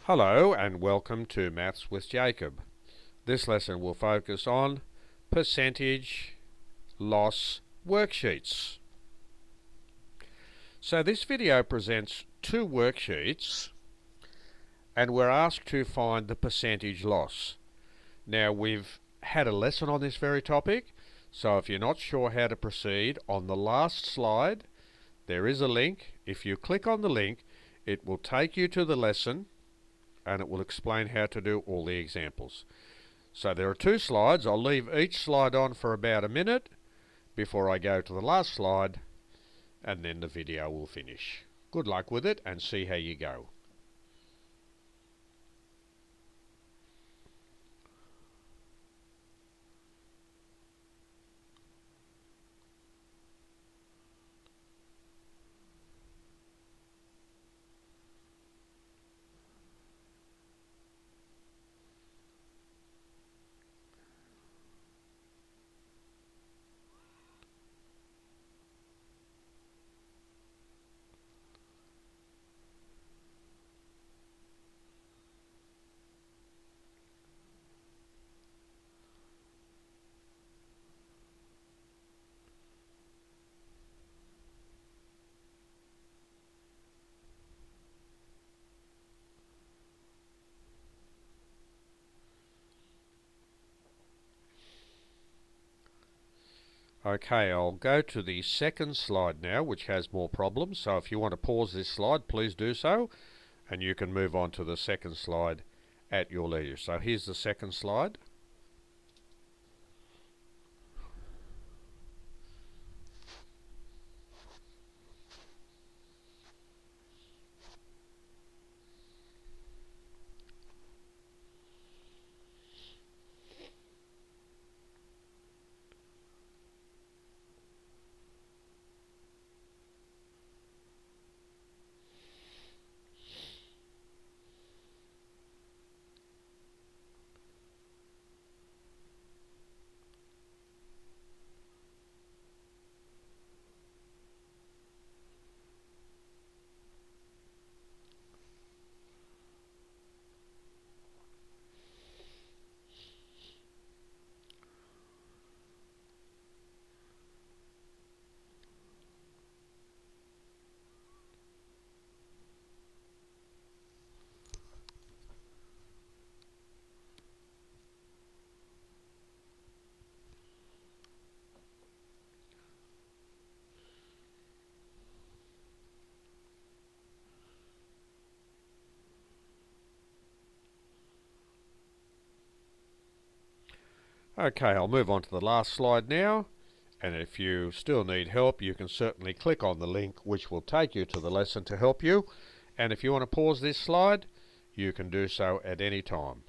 Hello and welcome to Maths with Jacob. This lesson will focus on percentage loss worksheets. So this video presents two worksheets and we're asked to find the percentage loss. Now we've had a lesson on this very topic, so if you're not sure how to proceed, on the last slide there is a link. If you click on the link, it will take you to the lesson and it will explain how to do all the examples. So there are two slides. I'll leave each slide on for about a minute before I go to the last slide, and then the video will finish. Good luck with it and see how you go. Okay, I'll go to the second slide now, which has more problems. So if you want to pause this slide, please do so, and you can move on to the second slide at your leisure. So here's the second slide. Okay, I'll move on to the last slide now, and if you still need help, you can certainly click on the link which will take you to the lesson to help you, and if you want to pause this slide, you can do so at any time.